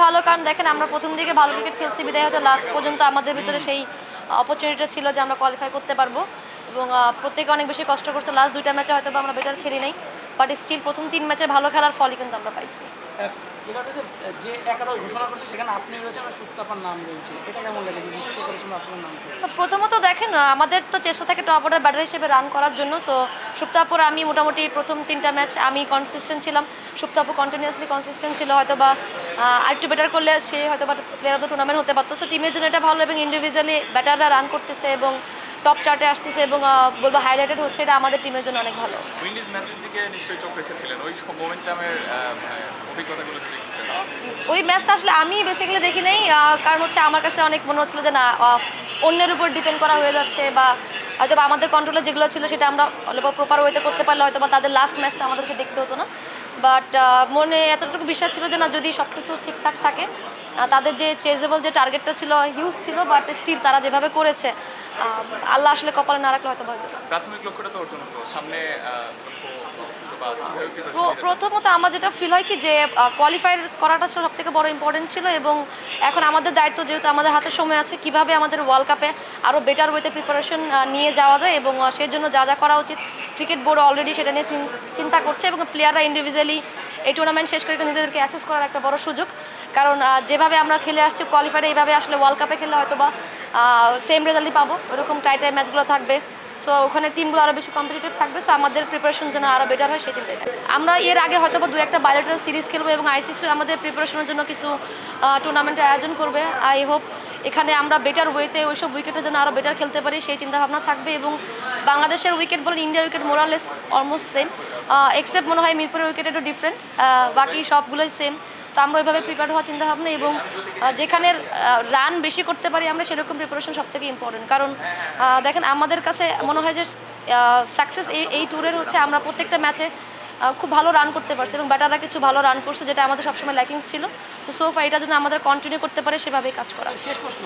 ভালো, কারণ দেখেন আমরা প্রথম দিকে ভালো ক্রিকেট খেলছি বিদায় হয়তো লাস্ট পর্যন্ত আমাদের ভিতরে সেই অপরচুনিটিটা ছিল যে আমরা কোয়ালিফাই করতে পারবো, এবং প্রত্যেকে অনেক বেশি কষ্ট করছে। লাস্ট 2টা ম্যাচে হয়তো আমরা বেটার খেলি নাই, বাট স্টিল প্রথম 3 ম্যাচের ভালো খেলার ফলই কিন্তু আমরা পাইছি। এটা থেকে যে একাদশ ঘোষণা করছে সেখানে আপনি রয়েছেন আর সুপ্তাপার নাম রয়েছে, এটা কেমন লাগে যে বিশেষ করে আপনার নাম? প্রথমত দেখেন আমাদের তো চেষ্টা থাকে টপ অর্ডার ব্যাটার হিসেবে রান করার জন্য। সো সুপ্তাপুর আমি মোটামুটি প্রথম 3টা ম্যাচ আমি কনসিস্টেন্ট ছিলাম, সুপ্তাপু কন্টিনিউয়াসলি কনসিস্টেন্ট ছিল, হয়তো বা আরেকটু বেটার করলে সে হয়তো বা প্লেয়ার অফ দ্য টুর্নামেন্ট হতে পারতো। সো টিমের জন্য এটা ভালো, এবং ইন্ডিভিজুয়ালি ব্যাটাররা রান করতেছে এবং টপ চার্টে আসতেছে এবং বলবো হাইলাইটেড হচ্ছে, এটা আমাদের টিমের জন্য অনেক ভালো। উইন্ডিজ ম্যাচের দিকে নিশ্চয়ই চোখ রেখেছিলেন, ওই মোমেন্টামের অভিজ্ঞতাগুলো দেখেছিলেন? ওই ম্যাচটা আসলে আমি বেসিক্যালি দেখি নাই, কারণ হচ্ছে আমার কাছে অনেক মনে হচ্ছিলো যে না, অন্যের উপর ডিপেন্ড করা হয়ে যাচ্ছে, বা হয়তো বা আমাদের কন্ট্রোলে যেগুলো ছিল সেটা আমরা প্রপার ওয়েতে করতে পারলে হয়তো বা তাদের লাস্ট ম্যাচটা আমাদেরকে দেখতে হতো না। বাট মনে এতটুকু বিশ্বাস ছিল যে না, যদি সব কিছু ঠিকঠাক থাকে, তাদের যে চেজেবল যে টার্গেটটা ছিল হিউজ ছিল, বাট স্টিল তারা যেভাবে করেছে, আল্লাহ আসলে কপালে না রাখলে হয়তো হয়তো। প্রাথমিক লক্ষ্যটা তো অর্জন হলো, সামনে প্রথমত আমার যেটা ফিল হয় কি যে কোয়ালিফাই করাটা সব থেকে বড় ইম্পর্টেন্ট ছিল, এবং এখন আমাদের দায়িত্ব, যেহেতু আমাদের হাতে সময় আছে, কিভাবে আমাদের ওয়ার্ল্ড কাপে আরও বেটার ওয়েতে প্রিপারেশন নিয়ে যাওয়া যায়, এবং সেই জন্য যা যা করা উচিত ক্রিকেট বোর্ড অলরেডি সেটা নিয়ে চিন্তা করছে, এবং প্লেয়াররা ইন্ডিভিজুয়ালি এই টুর্নামেন্ট শেষ করে নিজেদেরকে অ্যাসেস করার একটা বড় সুযোগ। কারণ যেভাবে আমরা খেলে আসছি কোয়ালিফায়ারে, এইভাবে আসলে ওয়ার্ল্ড কাপে খেলে হয়তো বা সেম রেজাল্টই পাবো, ওরকম টাইটাই ম্যাচগুলো থাকবে। সো ওখানে টিমগুলো আরও বেশি কম্পিটিটিভ থাকবে, সো আমাদের প্রিপারেশন যেন আরও বেটার হয় সেই চিন্তায় থাকবে। আমরা এর আগে হয়তো বা 2-1টা বায়োলেটারাল সিরিজ খেলবো, এবং আইসিসি আমাদের প্রিপারেশনের জন্য কিছু টুর্নামেন্টের আয়োজন করবে। আই হোপ এখানে আমরা বেটার ওয়েতে ওইসব উইকেটের জন্য আরও বেটার খেলতে পারি সেই চিন্তাভাবনা থাকবে, এবং বাংলাদেশের উইকেট বলেন ইন্ডিয়ার উইকেট মোরালেস অলমোস্ট সেম, এক্সেপ্ট মনে হয় মিরপুরের উইকেট একটু ডিফারেন্ট, বাকি সবগুলোই সেম। তো আমরা ওইভাবে প্রিপেয়ার হওয়ার চিন্তাভাবনা, এবং যেখানে রান বেশি করতে পারি আমরা সেরকম প্রিপারেশন সবথেকে ইম্পর্টেন্ট। কারণ দেখেন আমাদের কাছে মনে হয় যে সাকসেস এই ট্যুরের হচ্ছে আমরা প্রত্যেকটা ম্যাচে খুব ভালো রান করতে পারছি, এবং ব্যাটাররা কিছু ভালো রান করছে, যেটা আমাদের সবসময় ল্যাকিংস ছিল। তো সোফা এটা যদি আমাদের কন্টিনিউ করতে পারে সেভাবেই কাজ করা। শেষ প্রশ্ন।